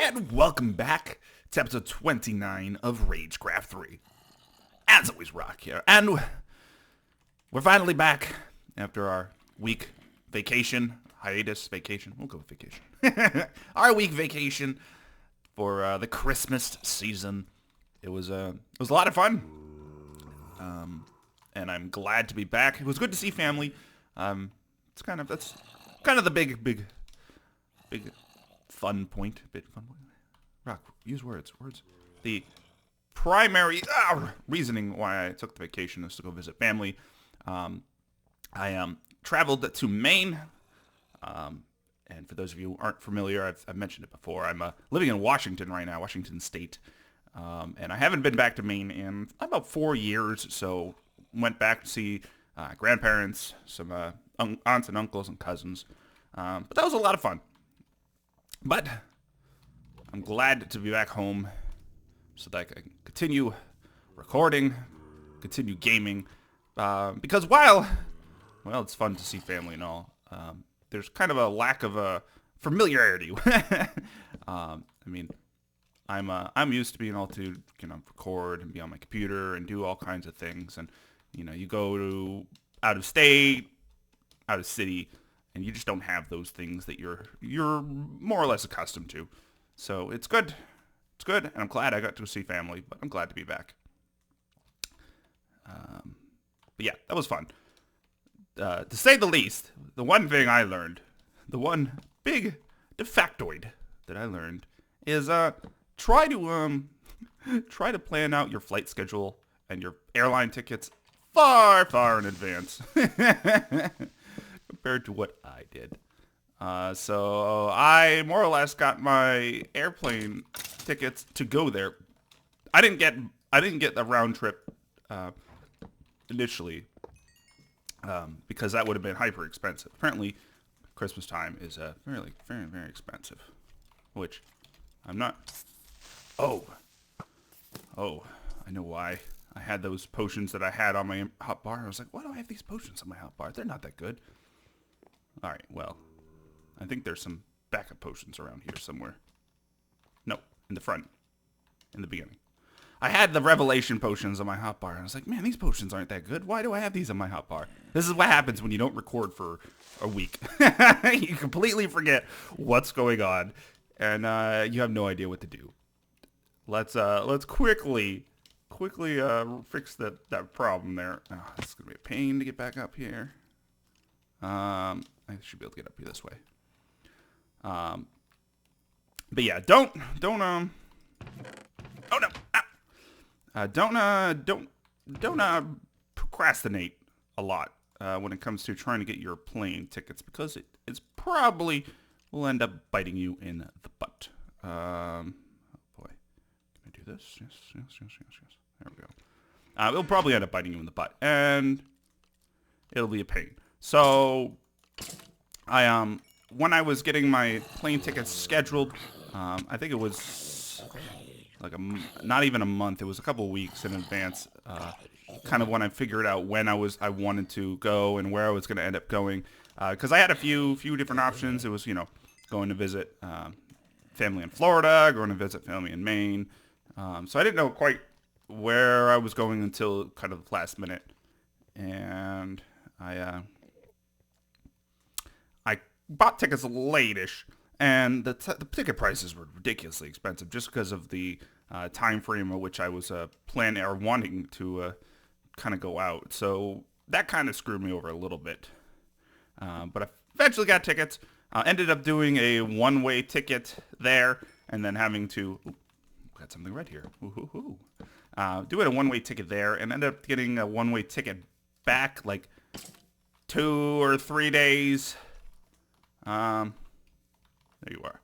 and welcome back to episode 29 of Ragecraft 3. As always, Rock here, and we're finally back after our week vacation, vacation, we'll go with vacation. Our week vacation for the Christmas season. It was a lot of fun, and I'm glad to be back. It was good to see family. That's kind of the big fun point. Rock, use words. The primary reasoning why I took the vacation is to go visit family. I traveled to Maine, and for those of you who aren't familiar, I've mentioned it before. I'm living in Washington right now, Washington State, and I haven't been back to Maine in about 4 years. So went back to see grandparents, some aunts and uncles and cousins, but that was a lot of fun. But I'm glad to be back home so that I can continue recording, continue gaming, because while it's fun to see family and all, there's kind of a lack of familiarity. I mean, I'm used to being able to record and be on my computer and do all kinds of things, and you go to out of state, out of city, and you just don't have those things that you're more or less accustomed to. So it's good, and I'm glad I got to see family, but I'm glad to be back. But yeah, that was fun. To say the least, the one thing I learned, the one big factoid that I learned is try to plan out your flight schedule and your airline tickets far in advance compared to what I did. So I more or less got my airplane tickets to go there. I didn't get the round trip initially because that would have been hyper expensive. Apparently, Christmas time is very expensive, which I'm not. Oh, I know why. I had those potions that I had on my hot bar. I was like, why do I have these potions on my hot bar? They're not that good. All right, well, I think there's some backup potions around here somewhere. No, in the front, in the beginning. I had the revelation potions on my hot bar. And I was like, man, these potions aren't that good. Why do I have these on my hot bar? This is what happens when you don't record for a week. You completely forget what's going on, and you have no idea what to do. Let's quickly fix that problem there. Oh, it's gonna be a pain to get back up here. I should be able to get up here this way. But yeah, don't procrastinate a lot when it comes to trying to get your plane tickets, because it's probably will end up biting you in the butt. Oh boy, can I do this? Yes. There we go. It'll probably end up biting you in the butt, and it'll be a pain. So when I was getting my plane tickets scheduled, I think it was like not even a month. It was a couple of weeks in advance. Kind of when I figured out when I wanted to go and where I was going to end up going, because I had a few different options. It was going to visit family in Florida, going to visit family in Maine. So I didn't know quite where I was going until kind of the last minute, and I bought tickets late-ish, and the ticket prices were ridiculously expensive just because of the time frame at which I was planning or wanting to kind of go out. So that kind of screwed me over a little bit. But I eventually got tickets. Ended up doing a one-way ticket there, and then having to... got something red here. Doing a one-way ticket there, and ended up getting a one-way ticket back like 2 or 3 days. There you are.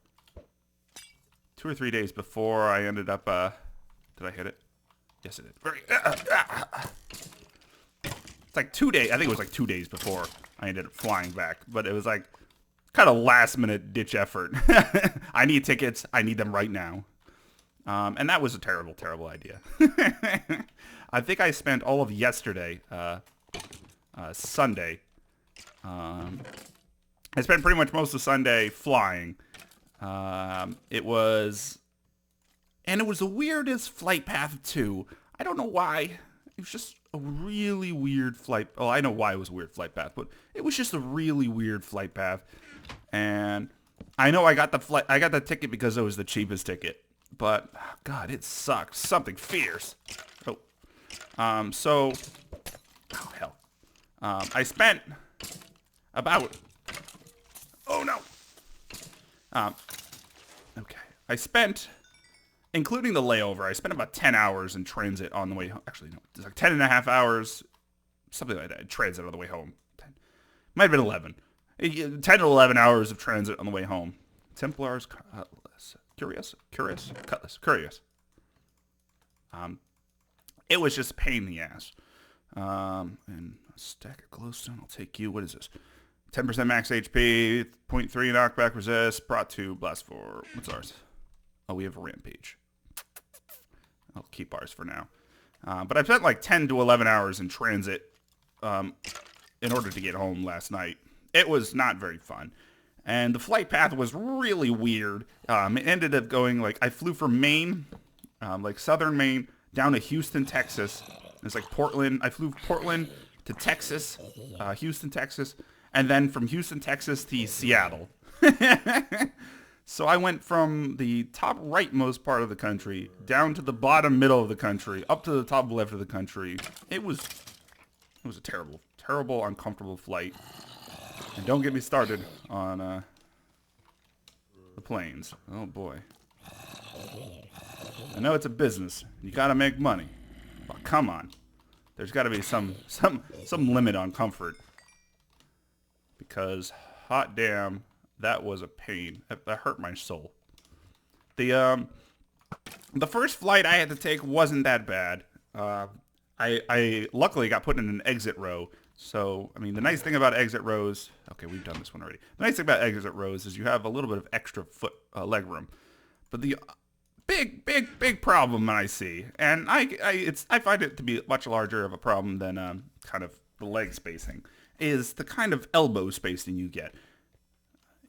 2 or 3 days before I ended up, did I hit it? Yes, it did. It's like 2 days, I think it was like 2 days before I ended up flying back, but it was like kind of last minute ditch effort. I need tickets, I need them right now. And that was a terrible idea. I think I spent all of yesterday, Sunday, I spent pretty much most of Sunday flying, It was the weirdest flight path too. I don't know why. It was just a really weird flight. Oh, I know why it was a weird flight path, but it was just a really weird flight path. And I know I got the ticket because it was the cheapest ticket. But God, it sucked. Something fierce. Oh, oh hell. I spent about. Oh no. Okay. Including the layover, I spent about 10 hours in transit on the way home. Actually, no, it's like 10 and a half hours, something like that, in transit on the way home. Might have been 11. 10 to 11 hours of transit on the way home. Templars, Cutlass. Curious. It was just a pain in the ass. And a stack of glowstone, I'll take you. What is this? 10% max HP, 0.3 knockback resist, brought 2, blast 4. What's ours? Oh, we have a rampage. I'll keep ours for now. But I spent like 10 to 11 hours in transit in order to get home last night. It was not very fun. And the flight path was really weird. It ended up going like, I flew from Maine, like southern Maine, down to Houston, Texas. It's like Portland. I flew Portland to Texas, Houston, Texas, and then from Houston, Texas to Seattle. So I went from the top rightmost part of the country down to the bottom middle of the country, up to the top left of the country. It was a terrible, uncomfortable flight. And don't get me started on the planes. Oh boy. I know it's a business. You gotta make money. But come on. There's gotta be some limit on comfort. Because hot damn, that was a pain. That hurt my soul. The first flight I had to take wasn't that bad. I luckily got put in an exit row. So, I mean, the nice thing about exit rows... Okay, we've done this one already. The nice thing about exit rows is you have a little bit of extra leg room. But the big problem I see, and I find it to be much larger of a problem than kind of the leg spacing, is the kind of elbow spacing you get.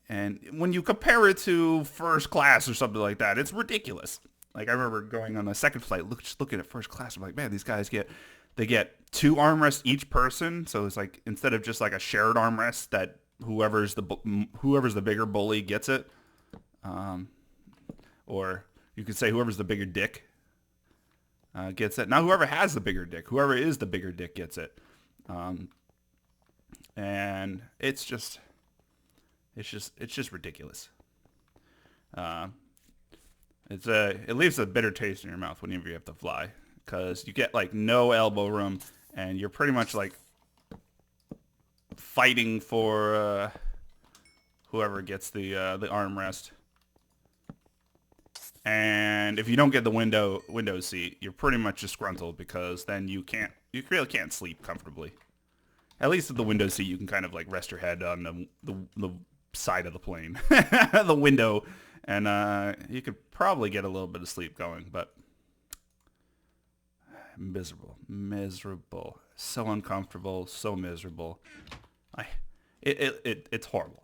And when you compare it to first class or something like that, it's ridiculous. Like, I remember going on the second flight, looking at first class, I'm like, man, these guys get 2 armrests each person. So it's like, instead of just like a shared armrest that whoever's the bigger bully gets it. Or you could say whoever's the bigger dick gets it. Now whoever has the bigger dick, whoever is the bigger dick gets it. And it's just ridiculous. It leaves a bitter taste in your mouth whenever you have to fly, because you get like no elbow room, and you're pretty much like fighting for whoever gets the armrest. And if you don't get the window seat, you're pretty much disgruntled, because then you really can't sleep comfortably. At least with the window seat, you can kind of like rest your head on the side of the plane, the window, and you could probably get a little bit of sleep going. But miserable, so uncomfortable, so miserable. It's horrible.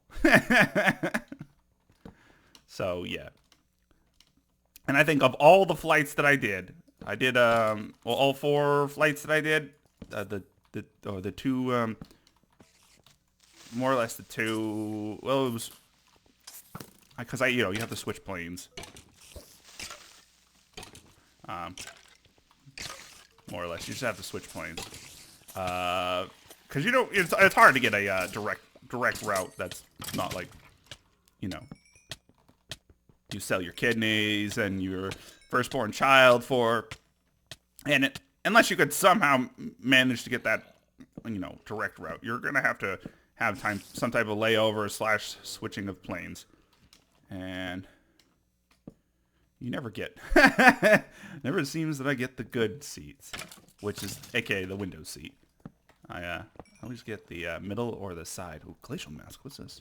So yeah. And I think of all the flights that I did all 4 flights that I did, the 2, more or less the 2. Well, it was because you have to switch planes. More or less, you just have to switch planes. Because it's hard to get a direct route that's not like, you sell your kidneys and your firstborn child for, and unless you could somehow manage to get that, direct route, you're gonna have to have some type of layover / switching of planes, and you never get. Never seems that I get the good seats, which is aka the window seat. I always get the middle or the side. Ooh, glacial mask. What's this?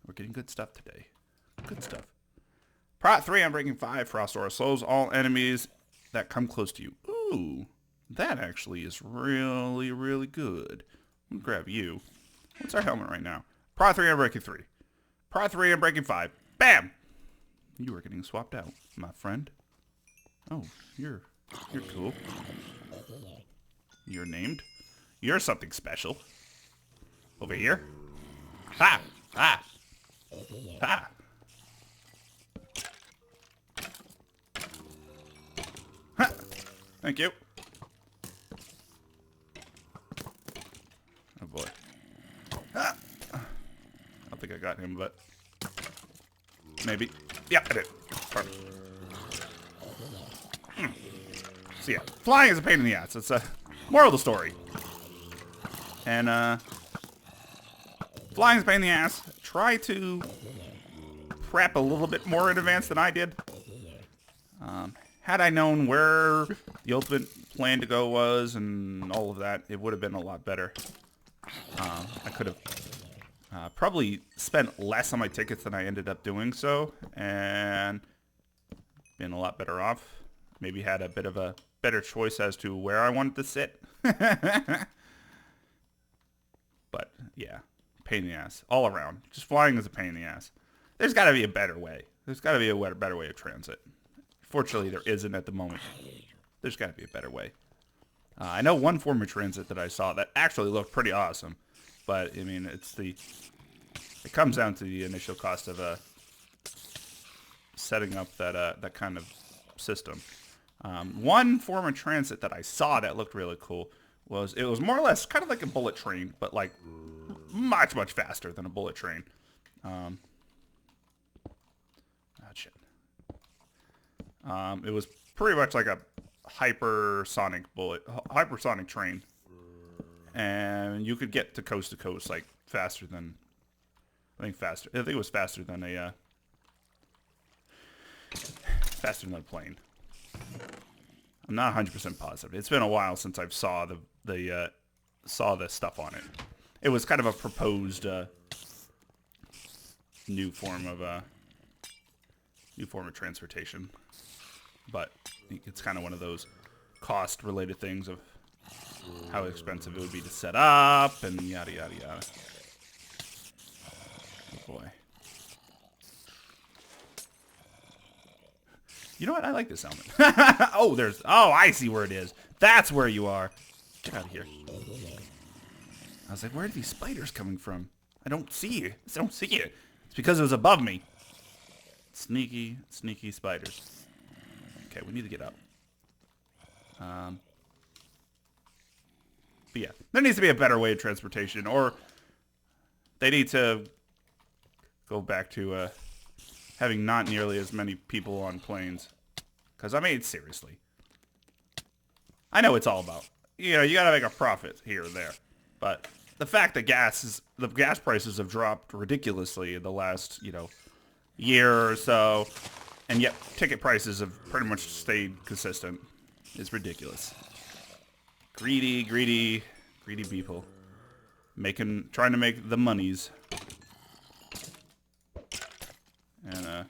We're getting good stuff today. Good stuff. Prot 3 on Breaking 5. Frost Aura slows all enemies that come close to you. Ooh, that actually is really, really good. I'm gonna grab you. What's our helmet right now? Prot 3 on Breaking 3. Par 3 and breaking 5. Bam! You are getting swapped out, my friend. Oh, you're cool. You're named. You're something special. Over here. Ha! Ha! Ha! Ha! Thank you. Oh boy. Ah! I don't think I got him, but maybe. Yep, I did. Perfect. So yeah, flying is a pain in the ass. It's a moral of the story. And flying is a pain in the ass. Try to prep a little bit more in advance than I did. Had I known where the ultimate plan to go was and all of that, it would have been a lot better. I could have probably spent less on my tickets than I ended up doing so, and been a lot better off. Maybe had a bit of a better choice as to where I wanted to sit. But, yeah, pain in the ass. All around. Just flying is a pain in the ass. There's got to be a better way. There's got to be a better way of transit. Fortunately, there isn't at the moment. There's got to be a better way. I know one form of transit that I saw that actually looked pretty awesome. But, I mean, it comes down to the initial cost of setting up that kind of system. One form of transit that I saw that looked really cool was more or less kind of like a bullet train, but like much faster than a bullet train. Oh shit. It was pretty much like a hypersonic train, and you could get to coast like faster than I think it was faster than a plane. I'm not 100% positive. It's been a while since I've saw the stuff on it. It was kind of a proposed new form of transportation, but it's kind of one of those cost-related things of how expensive it would be to set up and yada yada yada. Oh boy. You know what? I like this helmet. Oh, I see where it is. That's where you are. Get out of here. I was like, where are these spiders coming from? I don't see you. I don't see you. It's because it was above me. Sneaky spiders. Okay, we need to get up. But yeah, there needs to be a better way of transportation, or they need to go back to having not nearly as many people on planes. Because, I mean, seriously. I know it's all about, you gotta make a profit here or there. But the fact that the gas prices have dropped ridiculously in the last, year or so, and yet ticket prices have pretty much stayed consistent, is ridiculous. Greedy people. Trying to make the monies. And,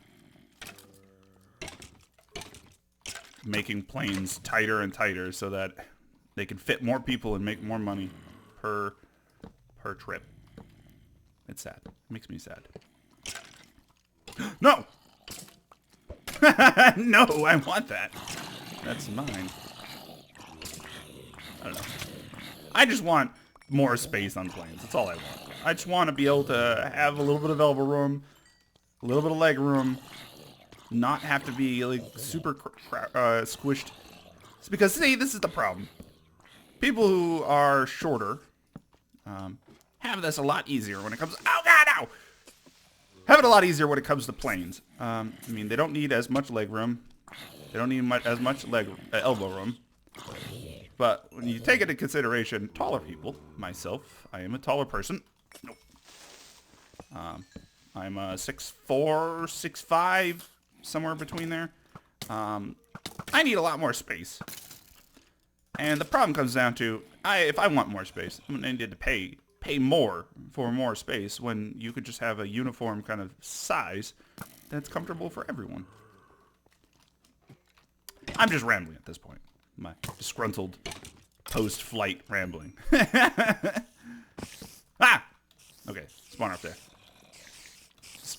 making planes tighter and tighter so that they can fit more people and make more money per trip. It's sad. It makes me sad. No! No, I want that. That's mine. I don't know. I just want more space on planes. That's all I want. I just want to be able to have a little bit of elbow room, a little bit of leg room, not have to be like super squished. It's because, see, this is the problem. People who are shorter have this a lot easier when it comes. Oh God, no! Have it a lot easier when it comes to planes. I mean, they don't need as much leg room. They don't need as much elbow room. But when you take into consideration taller people, myself, I am a taller person. Nope. I'm 6'4", 6'5", somewhere between there. I need a lot more space. And the problem comes down to, if I want more space, I'm going to need to pay more for more space when you could just have a uniform kind of size that's comfortable for everyone. I'm just rambling at this point. My disgruntled post-flight rambling. Ah! Okay, spawn up there.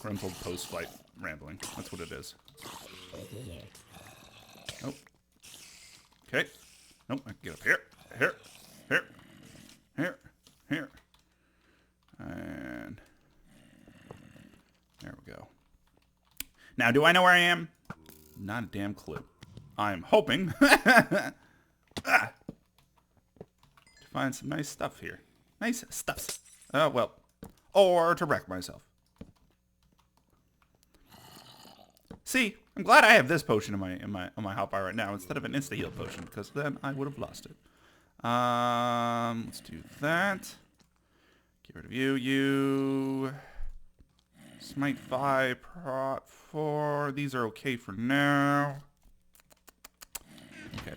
disgruntled post-fight rambling. That's what it is. Oh. Okay. Nope, I can get up here. Here. Here. Here. Here. And there we go. Now, do I know where I am? Not a damn clue. I'm hoping to find some nice stuff here. Nice stuffs. Well, or to wreck myself. See, I'm glad I have this potion on my hotbar right now instead of an insta heal potion, because then I would have lost it. Let's do that. Get rid of you. You. Smite 5, Prot 4. These are okay for now. Okay.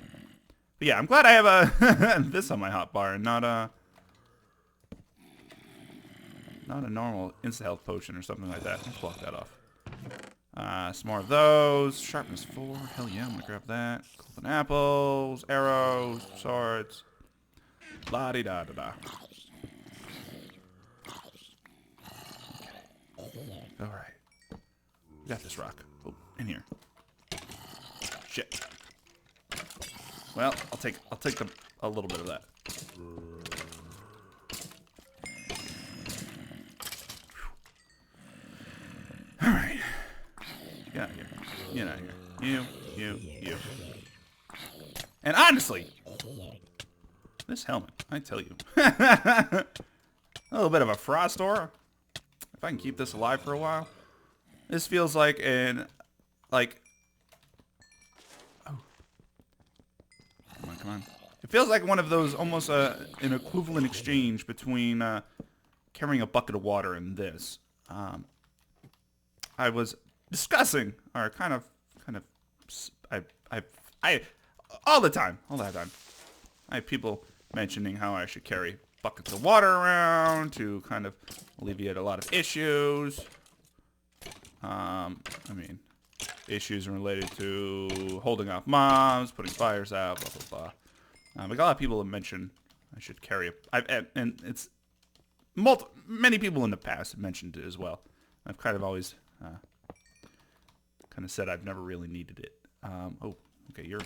But yeah, I'm glad I have this on my hotbar and not a normal insta-health potion or something like that. Let's block that off. Some more of those. Sharpness 4. Hell yeah, I'm going to grab that. Golden apples, arrows, swords. La-di-da-da-da. All right. We got this rock. Oh, in here. Shit. Well, I'll take a little bit of that. All right. Get out of here. Get out of here. You. And honestly, this helmet, I tell you, a little bit of a frost aura. If I can keep this alive for a while, this feels like oh, come on. It feels like one of those, almost an equivalent exchange between carrying a bucket of water and this. I was discussing, or I all that time, I have people mentioning how I should carry buckets of water around to kind of alleviate a lot of issues. I mean, issues related to holding off mobs, putting fires out, blah, blah, blah. But a lot of people have mentioned I should carry and it's many people in the past have mentioned it as well. I've kind of always kind of said I've never really needed it. Oh, okay, you're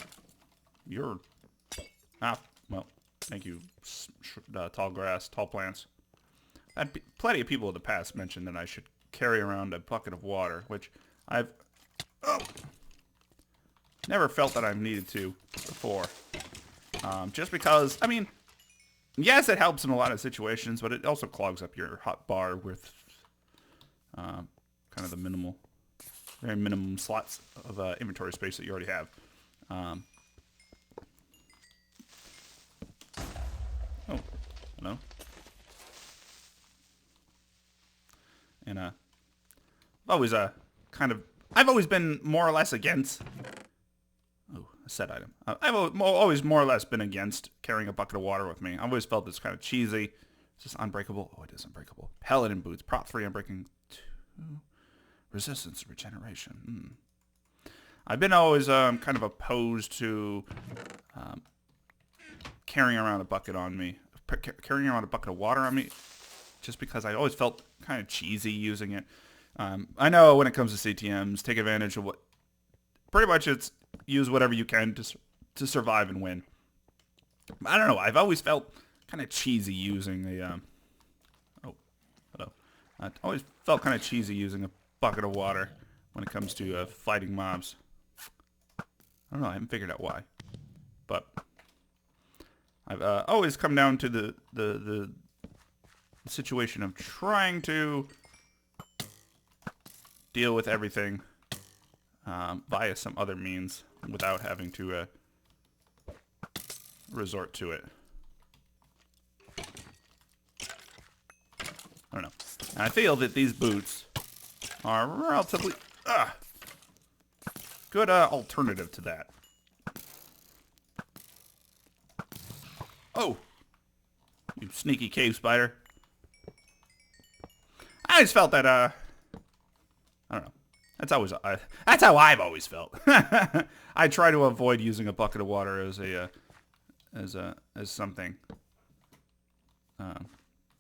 well, thank you, tall grass, tall plants. Plenty of people in the past mentioned that I should carry around a bucket of water, which I've never felt that I've needed to before. Just because, I mean, yes, it helps in a lot of situations, but it also clogs up your hot bar with kind of the very minimum slots of inventory space that you already have. Oh, hello. And I've always I've always been more or less against. Oh, a set item. I've always more or less been against carrying a bucket of water with me. I've always felt it's kind of cheesy. Is this unbreakable? Oh, it is unbreakable. Paladin boots. Prot 3 unbreaking 2. Resistance regeneration. I've been always kind of opposed to carrying around a bucket on me. Carrying around a bucket of water on me. Just because I always felt kind of cheesy using it. I know when it comes to CTMs, take advantage of what... Pretty much it's use whatever you can to survive and win. I don't know. I've always felt kind of cheesy using a... oh, hello. I always felt kind of cheesy using a bucket of water when it comes to fighting mobs. I don't know. I haven't figured out why. But I've always come down to the situation of trying to deal with everything via some other means without having to resort to it. I don't know. And I feel that these boots are relatively good alternative to that. Oh, you sneaky cave spider. I just felt that I don't know. That's how I've always felt. I try to avoid using a bucket of water as something.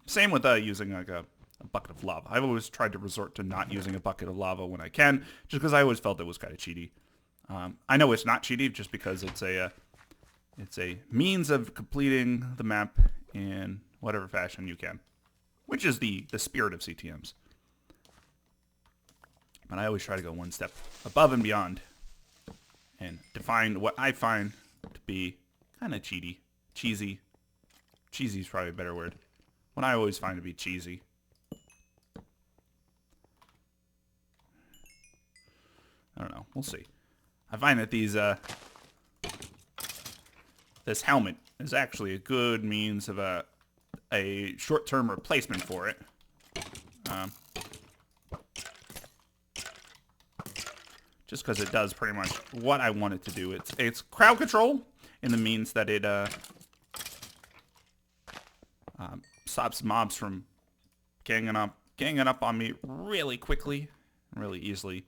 Same with using like a a bucket of lava. I've always tried to resort to not using a bucket of lava when I can, just because I always felt it was kind of cheaty. I know it's not cheaty just because it's a means of completing the map in whatever fashion you can, which is the spirit of CTMs. But I always try to go one step above and beyond and define what I find to be kind of cheaty. Cheesy. Cheesy is probably a better word. What I always find to be cheesy. I don't know. We'll see. I find that this helmet is actually a good means of a short-term replacement for it. Just because it does pretty much what I want it to do. It's crowd control in the means that it stops mobs from ganging up on me really quickly, really easily,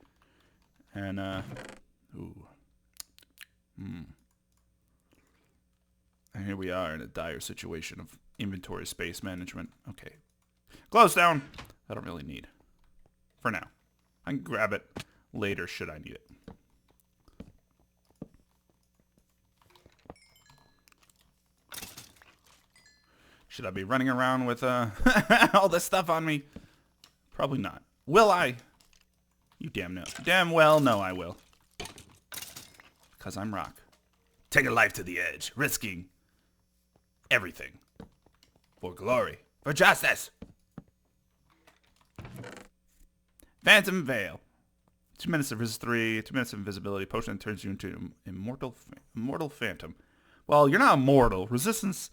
and and here we are in a dire situation of inventory space management. Okay, close down. I don't really need for now. I can grab it later should I need it. Should I be running around with all this stuff on me? Probably not. Will I? You damn well know I will. Because I'm Rock. Taking life to the edge, risking everything. For glory. For justice. Phantom Veil. 2 minutes of resist 3, 2 minutes of invisibility. Potion turns you into immortal phantom. Well, you're not immortal. Resistance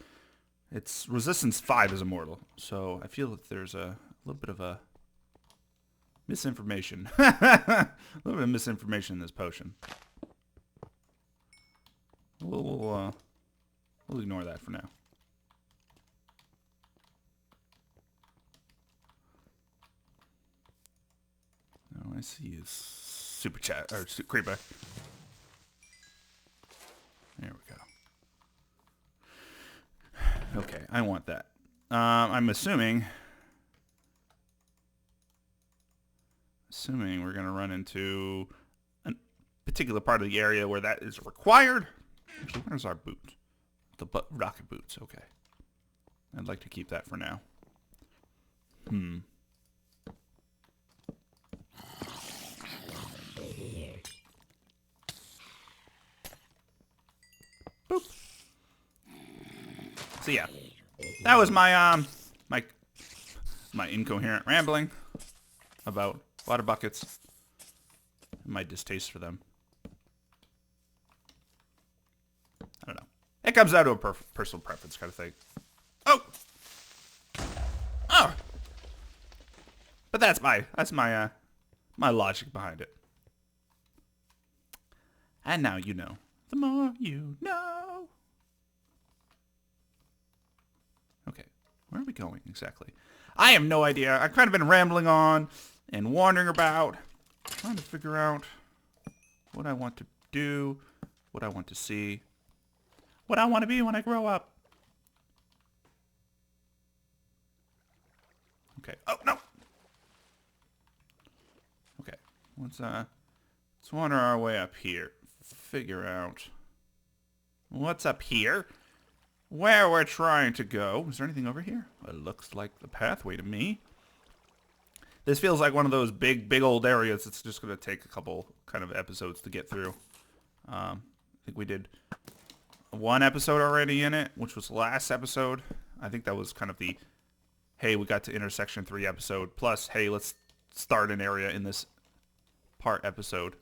5 is immortal. So I feel that there's a little bit of a misinformation. A little bit of misinformation in this potion. We'll ignore that for now. Oh, I see his super chat or creeper. There we go. Okay, I want that. I'm assuming we're gonna run into a particular part of the area where that is required. Actually, where's our boot? The rocket boots. Okay, I'd like to keep that for now. Boop. So yeah, that was my my incoherent rambling about water buckets and my distaste for them. I don't know. It comes down to a personal preference kind of thing. Oh, but that's my my logic behind it. And now you know. The more you know. Okay, where are we going exactly? I have no idea. I've kind of been rambling on and wandering about, trying to figure out what I want to do, what I want to see, what I want to be when I grow up. Okay. Oh, no. Okay. Let's wander our way up here. Figure out what's up here, where we're trying to go. Is there anything over here? It looks like the pathway to me. This feels like one of those big old areas. It's just going to take a couple kind of episodes to get through. I think we did one episode already in it, which was last episode. I think that was kind of the, hey, we got to intersection 3 episode, plus, hey, let's start an area in this part episode.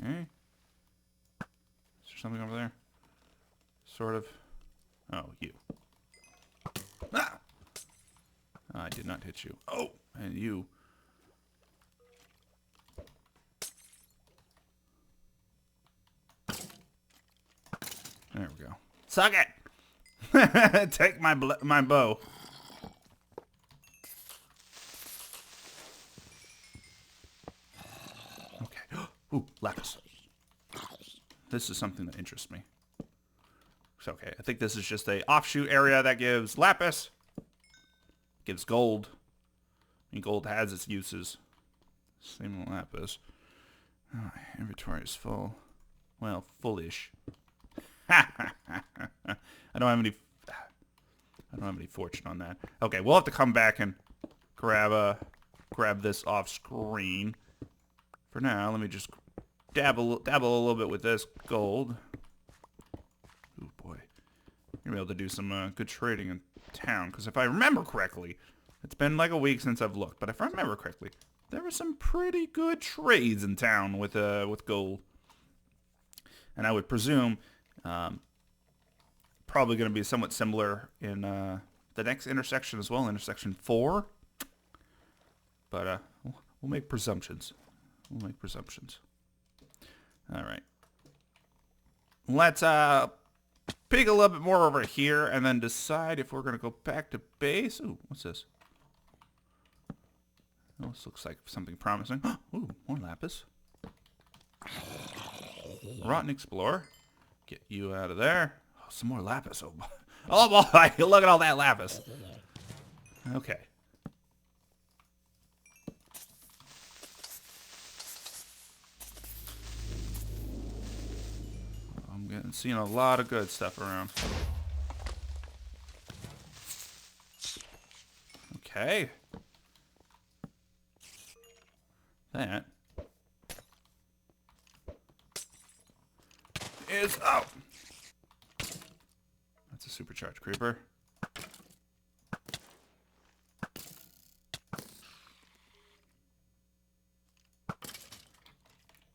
Okay. Is there something over there? Sort of. Oh, you. Ah! I did not hit you. Oh, and you. There we go. Suck it! Take my bow. Ooh, lapis. This is something that interests me. It's okay. I think this is just a offshoot area that gives lapis. Gives gold. And gold has its uses. Same with lapis. Oh, my inventory is full. Well, fullish. I don't have any fortune on that. Okay, we'll have to come back and grab this off screen. For now, let me just dabble a little bit with this gold. Oh boy, you're gonna be able to do some good trading in town. Because if I remember correctly, it's been like a week since I've looked, but if I remember correctly, there were some pretty good trades in town with gold. And I would presume probably going to be somewhat similar in the next intersection as well, intersection 4. But we'll make presumptions. All right. Let's pig a little bit more over here and then decide if we're going to go back to base. Ooh, what's this? Oh, this looks like something promising. Ooh, more lapis. Rotten Explorer. Get you out of there. Oh, some more lapis. Oh, oh boy, look at all that lapis. Okay. I'm seeing a lot of good stuff around. Okay. That is... Oh! That's a supercharged creeper.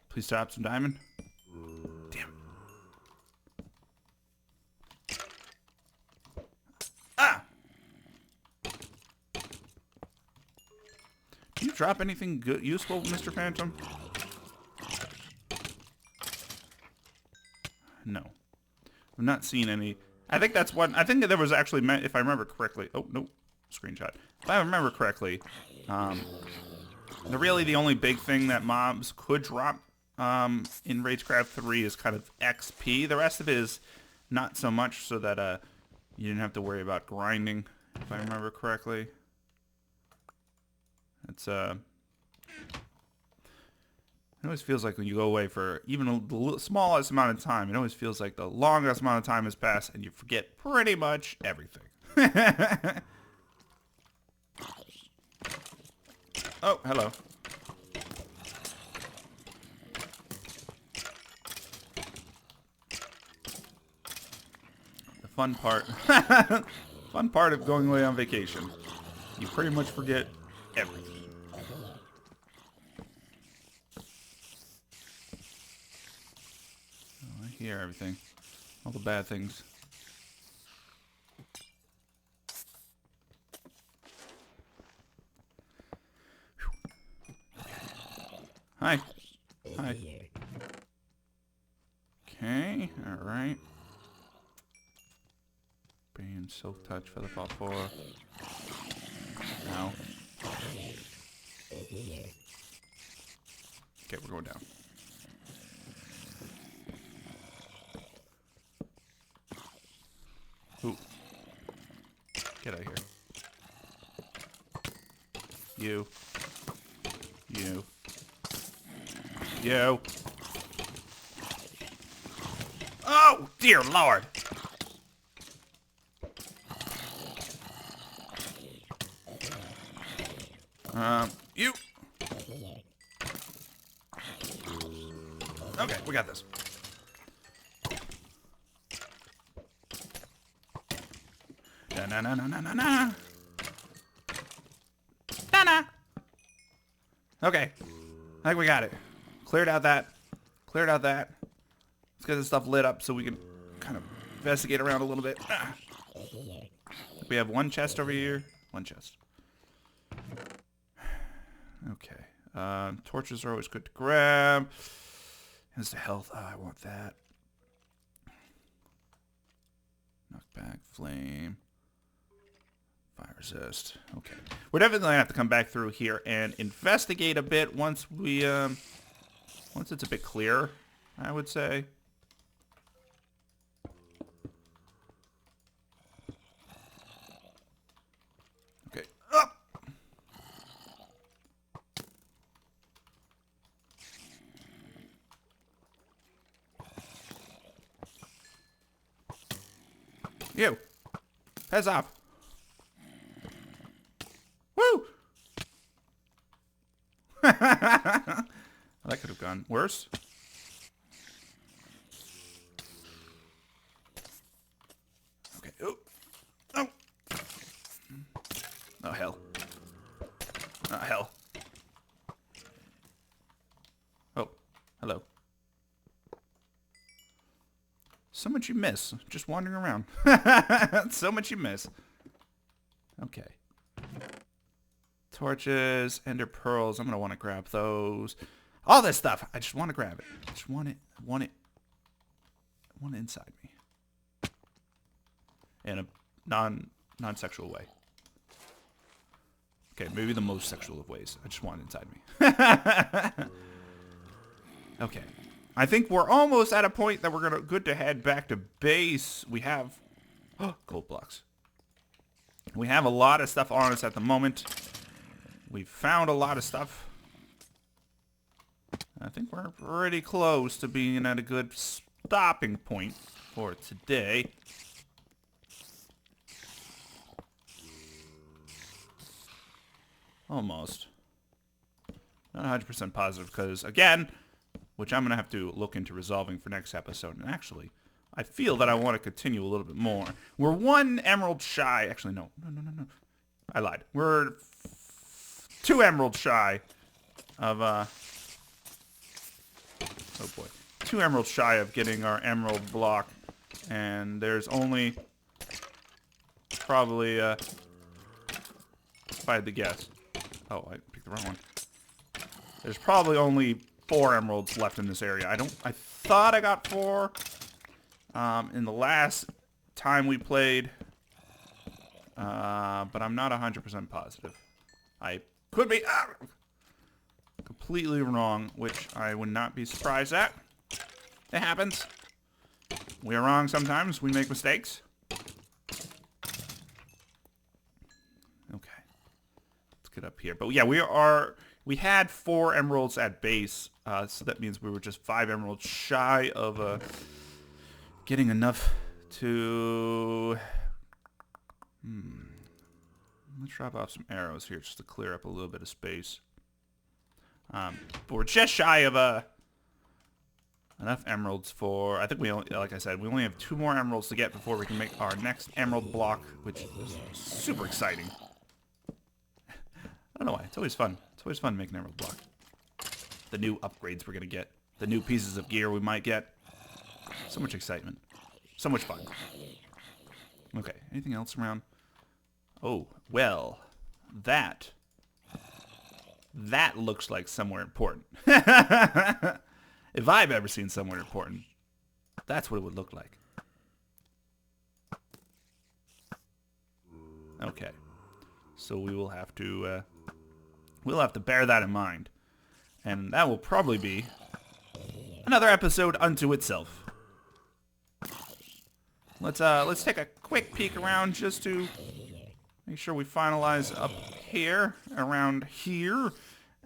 Please stop some diamond. Damn. Ah! Do you drop anything good, useful, Mr. Phantom? No. I've not seen any. I think that's one. I think there was actually, if I remember correctly. Oh, no. Screenshot. If I remember correctly, really the only big thing that mobs could drop in Ragecraft 3 is kind of XP. The rest of it is not so much, so that you didn't have to worry about grinding, if I remember correctly. It's it always feels like when you go away for even the smallest amount of time, it always feels like the longest amount of time has passed and you forget pretty much everything. Oh, hello. The fun part. Fun part of going away on vacation. You pretty much forget everything. Oh, I hear everything. All the bad things. Hi. Hi. Okay, alright. Being silk touch for the fall 4. Now. Okay, we're going down. Ooh. Get out of here. You. You. You. Oh, dear Lord. You. Okay, we got this. Na na na na na na na. Na na. Okay, I think we got it. Cleared out that. Cleared out that. Let's get this stuff lit up so we can kind of investigate around a little bit. We have one chest over here. One chest. Okay. Torches are always good to grab. Here's the health. Oh, I want that. Knockback, flame, fire resist. Okay. We're definitely going to have to come back through here and investigate a bit once we, once it's a bit clearer, I would say. You. Heads up. Woo! That could have gone worse. Okay. Oh. Oh. Oh, hell. Oh, hell. Oh. Hello. So much you miss. Just wandering around. So much you miss. Okay. Torches, ender pearls. I'm going to want to grab those. All this stuff. I just want to grab it. I just want it. I want it. I want it inside me. In a non-sexual way. Okay, maybe the most sexual of ways. I just want it inside me. Okay. I think we're almost at a point that we're good to head back to base. We have gold blocks. We have a lot of stuff on us at the moment. We've found a lot of stuff. I think we're pretty close to being at a good stopping point for today. Almost. Not 100% positive because, again, which I'm going to have to look into resolving for next episode. And actually, I feel that I want to continue a little bit more. We're 1 emerald shy. Actually, no. I lied. We're 2 emeralds shy of, oh boy. 2 emeralds shy of getting our emerald block. And there's only probably, if I had to guess. Oh, I picked the wrong one. There's probably only 4 emeralds left in this area. I thought I got 4 in the last time we played, but I'm not 100% positive. I could be completely wrong, which I would not be surprised at. It happens. We are wrong sometimes. We make mistakes. Okay. Let's get up here. But yeah, we had 4 emeralds at base, so that means we were just 5 emeralds shy of getting enough to... Let's drop off some arrows here just to clear up a little bit of space. But we're just shy of enough emeralds for... I think we only, like I said, we only have 2 more emeralds to get before we can make our next emerald block, which is super exciting. I don't know why. It's always fun. It's always fun making emerald block. The new upgrades we're going to get. The new pieces of gear we might get. So much excitement. So much fun. Okay. Anything else around? Oh, well. That looks like somewhere important. If I've ever seen somewhere important, that's what it would look like. Okay. So we will have to... we'll have to bear that in mind. And that will probably be another episode unto itself. Let's take a quick peek around just to make sure we finalize up here, around here.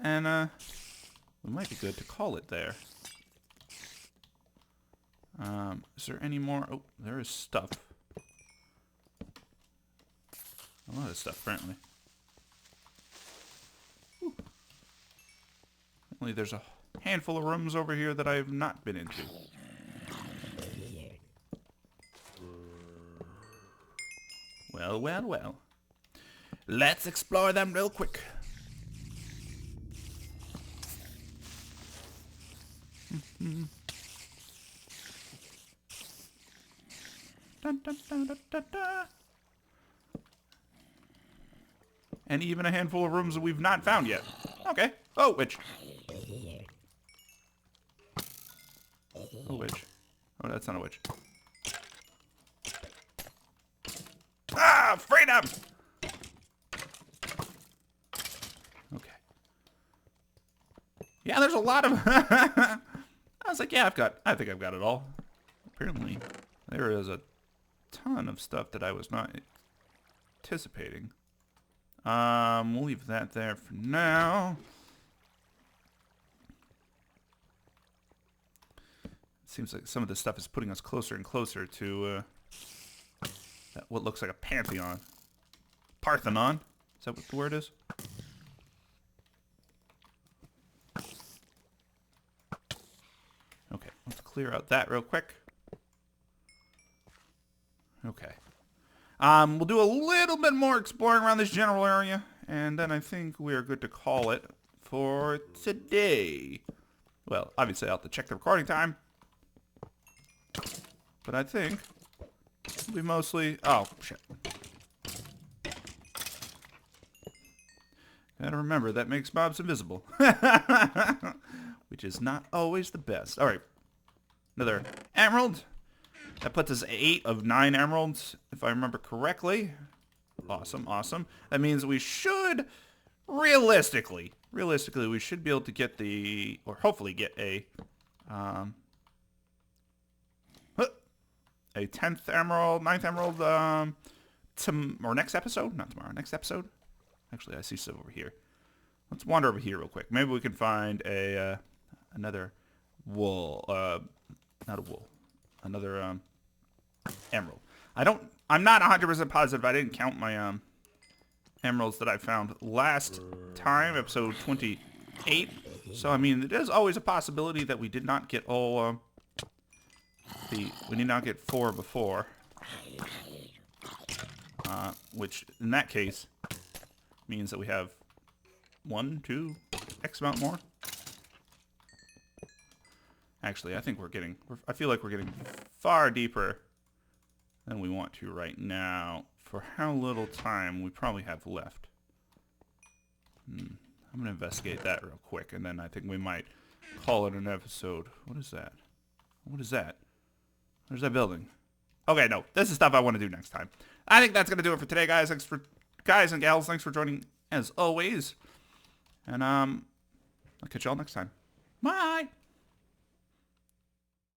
And it might be good to call it there. Is there any more? Oh, there is stuff. A lot of stuff, apparently. Apparently there's a handful of rooms over here that I have not been into. Well, well, well. Let's explore them real quick. Dun, dun, dun, dun, dun, dun. And even a handful of rooms that we've not found yet. Okay. Oh, witch. Oh, witch. Oh, that's not a witch. Ah, freedom! Okay. Yeah, there's a lot of... I was like, yeah, I think I've got it all. Apparently, there is a ton of stuff that I was not anticipating. We'll leave that there for now. It seems like some of this stuff is putting us closer and closer to what looks like a pantheon. Parthenon. Is that what the word is? Okay, let's clear out that real quick. Okay. We'll do a little bit more exploring around this general area, and then I think we are good to call it for today. Well, obviously I'll have to check the recording time, but I think it'll be mostly... Oh, shit. Gotta remember, that makes mobs invisible. Which is not always the best. Alright. Another emerald. That puts us 8 of 9 emeralds, if I remember correctly. Awesome, awesome. That means we should, realistically, we should be able to get the, or hopefully get a 10th emerald, 9th emerald, or next episode? Not tomorrow, next episode. Actually, I see some over here. Let's wander over here real quick. Maybe we can find a another wool. Not a wool. Another emerald. I'm not 100% positive. I didn't count my emeralds that I found last time, episode 28. So I mean, there's always a possibility that we did not get all we did not get 4 before. Which in that case means that we have 1, 2, X amount more. Actually, I think I feel like we're getting far deeper than we want to right now for how little time we probably have left. I'm going to investigate that real quick, and then I think we might call it an episode. What is that? What is that? Where's that building? Okay, no. This is stuff I want to do next time. I think that's going to do it for today, guys. Guys and gals, thanks for joining, as always. And I'll catch y'all next time. Bye!